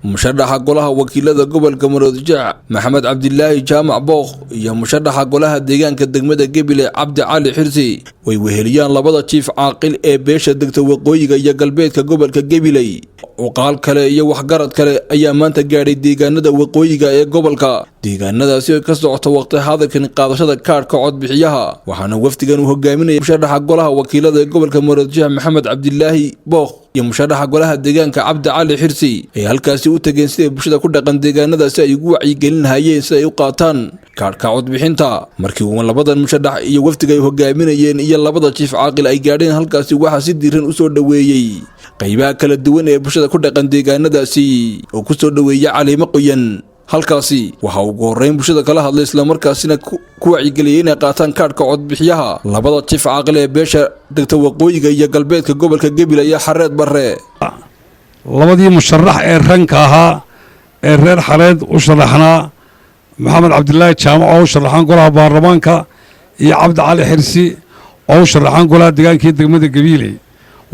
musharaxa golaha wakiilada gobolka Maroodijeex Maxamed Cabdilaahi Jaamac Booq iyo musharaxa golaha deegaanka degmada Gabiley Cabdi Cali Xirsi way weheliyaan labada chief caaqil ee beesha degta waqooyiga iyo galbeedka gobolka Gabiley وقال كله iyo waxgarad kale ayaa maanta gaaray deegaanada waqooyiga ee gobolka deegaanadaasi oo ka socota waqti hadalkan qaadashada kaarka codbixiyaha waxaana wafdigan uu hogaaminayay musharaxa golaha wakiilada ee gobolka Maroodijeex Maxamed Cabdilaahi Booq iyo musharaxa golaha deegaanka Cabdi Cali Xirsi ay halkaasi u tageen sidii bulshada ku dhaqan deegaanadaasi ay ugu wacyigelin hayeen si ay u qaataan kaarka codbixinta markii uu labadan musharax iyo wafdiga ay hogaaminayeen iyo labada chief caaqil ay gaadheen halkaasi waxa si diiran u soo dhaweeyay qaybaha kala duwan ee bulshada ku dhaqan deegaanadaasi oo ku soo dhaweeyay caleemo qoyan halkaasi waxa uu go'reyn bulshada kala hadlay isla markaasina ku wacyigeliyay inay qaataan kaarka codbixiyaha labada chief caaqil ee beesha degta waqooyiga iyo galbeedka gobolka Gabiley iyo Xareed Barre labadii musharax ee ranka ahaa ee reer Xareed u sharaxnaa Maxamed Cabdilaahi Jaamac oo sharaxan golaha baarlamaanka iyo Cabdi Cali Xirsi oo sharaxan golaha deegaanka degmada Gabiley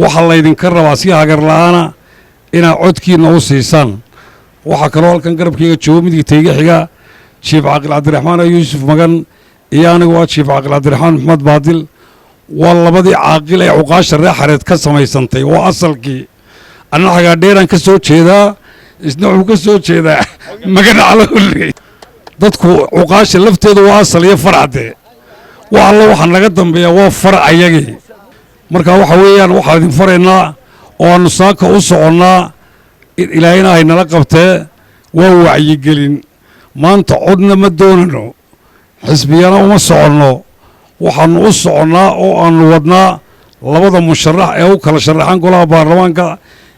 waxa la idinka rabaa si hagar la'aana ina codkiina u siisan waxa kale oo halkan garabkayga joogo midigtayga xiga chief caaqil Cabdiraxmaan Yuusuf Magan iyo anigu waa chief caaqil Cabdiraxmaan Maxamed Baadil waa labadii caaqil ee uqaasha reer Xareed ka samaysantay waa asalkii anaga dheeran ka soo jeedaa isna wuxuu ka soo jeedaa Magan Cali dadku uqaasha lafteedu waa asal iyo farcade waa alla waxa naga dambeeya waa far ayagii marka waxa weeyaan waxa idin fareynaa oo aanu saaka u soconnaa ilaahayna ay nala qabtee waa wacyigelin maanta codna ma doonano xisbiyana uma soconno waxaanu u soconnaa oo aanu wadnaa labada musharax ee u kala sharaxan golaha baarlamaanka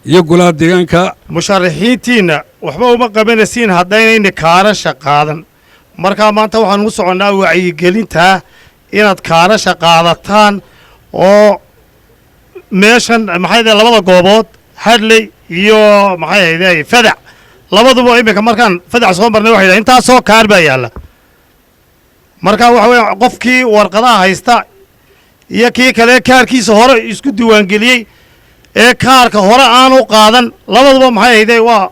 iyo golaha deegaanka musharaxiintiina waxba uma qabanaysiin haddaynayna kaarasha qaadan markaa maanta waxaan u soconnaa wacyigelinta inaad kaarasha qaadataan oo meeshan maxay tahay labada goobood hadley iyo maxay tahay fadac labaduba imika markaan fadac soo marnay waxay tahay intaas soo kaar baa yaala marka waxa weeye qofkii warqadaha haysta iyo kii kale kaarkiisa hore isku diiwaangeliyey ee kaarka hore aan u qaadan labaduba maxay tahay waa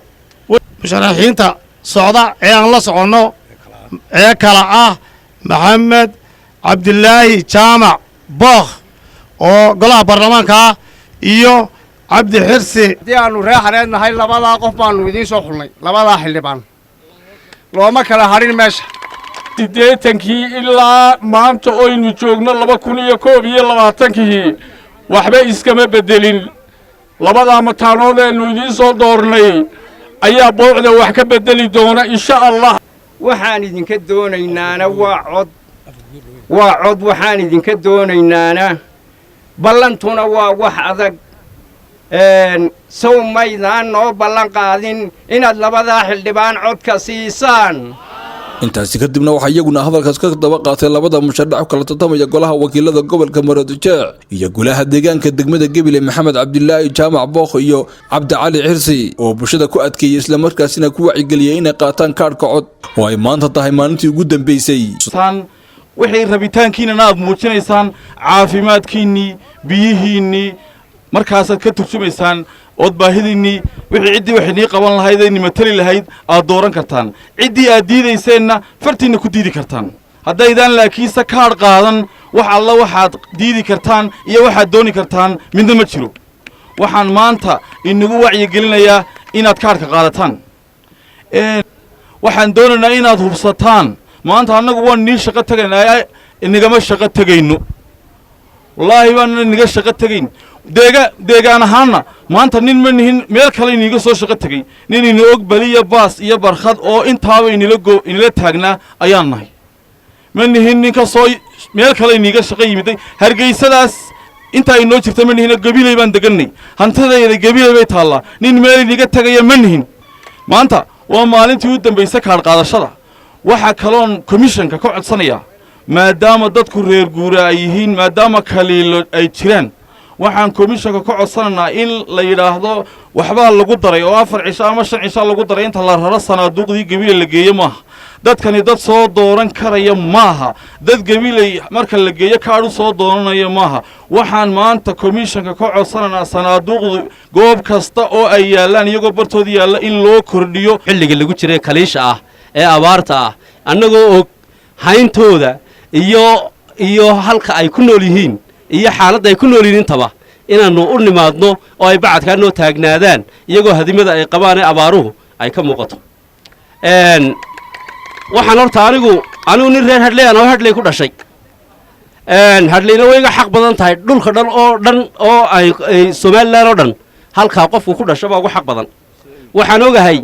musharaxiinta socda ee aan la soconno ee kala ah Maxamed Cabdilaahi Jaamac Booq oo golaha baarlamaanka iyo Cabdi Xirsi hadii aanu reer Xareed nahay labada qof baanu idin soo xulnay labada xildhibaan looma kala harin meesha 80kii ilaa maanta oo aynu joogno 2021kii waxba iskama bedelin labada mataanood ee idin soo doornay ayaa boocda wax ka bedeli doona insha Allah waxaan idinka doonaynaana waa cod waxaan idinka doonaynaana ballantuna waa wax adag sow maydaan noo ballan qaadin inaad labada xildhibaan codka siisaan intaasi kadibna waxa iyaguna hadalkaas ka daba qaatay labada musharax kala tartamaya golaha wakiilada gobolka Maroodijeex iyo golaha deegaanka degmada Gabiley Maxamed Cabdilaahi Jaamac Booq iyo Cabdi Cali Xirsi oo bulshada ku adkeeyay isla markaasina ku wacyigeliyay inay qaataan kaarka cod oo ay maanta tahay maalintii ugu dambeysay wixii rabitaankiina aad muujinaysaan caafimaadkiinni biyihiinni markaasaad ka turjumaysaan ood baahidiinni wixii ciddii waxay qaban lahayd ay nimatali lahayd aad dooran kartaan ciddii aad diidayseenna fartiina ku diidi kartaan haddaydaan laakiinse kaar qaadan wax alla waxaad diidi kartaan iyo waxaad dooni kartaan midna ma jiro waxaan maanta inagu wacyigelinayaa inaad kaarka qaadataan waxaan doonaynaa inaad hubsataan maanta annagu waan nii shaqo tagaynaa inagama shaqo tagayno wallaahi waan inaga shaqo tagayn deegaan ahaanna maanta nin ma nihin meel kale iniga soo shaqo tagay nin ina og baliya baas iyo barkhad oo intaaba inila taagnaa ayaan nahay ma nihin ninka soo meel kale iniga shaqo yimiday hargeysadaas inta inoo jirta ma nihin Gabiley baan deganay hantidayda Gabiley bay taallaa nin meel iniga tagaya ma nihin maanta waa maalintii u dambeysay kaar qaadashada waxa kaloon commissionka ka codsanaya maadaama dadku reer guura ay yihiin maadaama kaliilo ay jiraan waxaan komishanka ka codsanaynaa in la yidhaahdo waxbaa lagu daray oo 4 cisho ama 5 cisho lagu daray inta la raro sanaaduuqdii Gabiley la geeyo maaha dadkani dad soo dooran karaya maaha dad Gabiley marka la geeyo kaadhu soo dooranaya maaha waxaan maanta komishanka ka codsanaynaa sanaaduuqdu goob kasta oo ay yaalaan iyagoo bartood yaala in loo kordhiyo xilliga lagu jiray kaliisha ah ee abaarta ah annagoo og hayntooda iyo halka ay ku nool yihiin iyo xaaladda ay ku nool yihiin intaba inaannu u nimaadno oo ay bacadkaa noo taagnaadaan iyagoo hadimada ay qabaan ee abaaruhu ay ka muuqato waxaan horta anigu nin reer hadley aan oo hadley ku dhashay hadleyna way iga xaq badan tahay dhulka dhan oo ay Soomaaliland oo dhan halkaa qofku ku dhashay baa ugu xaq badan waxaan ogahay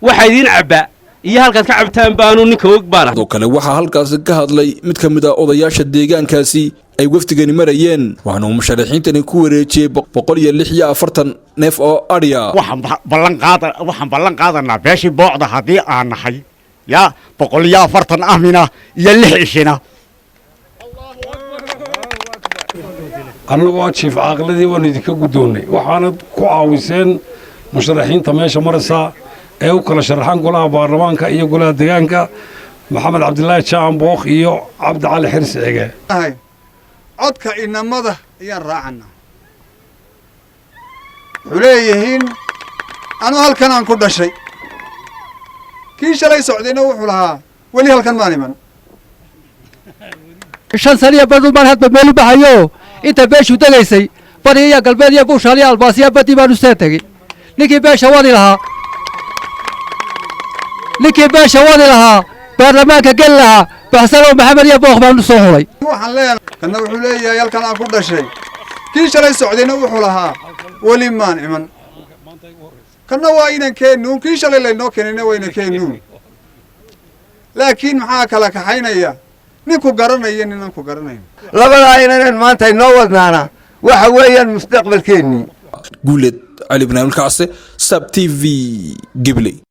waxa idin cabba iyo halkaad ka cabtaan baanu ninka og baana sidoo kale waxaa halkaasi ka hadlay mid ka mid ah odayaasha deegaankaasi ay wafdigani marayeen waxaanu musharaxiintani ku wareejiyay 146 neef oo adhiya waxaan ballan qaadanaa beeshii boocda haddii aan nahay ya 140 amina iyo 6 ishina annagoo jiif caaqladii waan idinka guddoonnay waxaana ku caawiseen musharaxiinta meesha maraysa ee u kala sharaxan golaha baarlamaanka iyo golaha deegaanka maxamed cabdilaahi jaamac bookh iyo cabdi cali xirsi cige codka inamada ayaan raacana xuleeyihiin anu halkan aan ku dhashay kii shalay socdayna wuxuu lahaa weli halkan maan iman 5 sano badul baan hadba meel u baxayo inta beeshu dagaysay bariya galbeed iyo buushaaliya albaasiya badi baan u soo tagay ninkii beesha wadi lahaa baarlamaanka gal lahaa baxsano maxamed iyo bookh baan u soo hulay waxaan leeyahay kana wuxuu leeyahay halkan aan ku dhashay kii shalay socdayna wuxuu lahaa weli maan iman kana waa inaan keenuun kii shalay laynoo keenayna waa inaan keenuun laakiin maxaa kala kaxaynaya ninku garanaya ninaan ku garanayn labadaa inaan maanta inoo wadnaana waxa weeyaan mustaqbalkeennii guuled cali ibn kacse sab TV Gabiley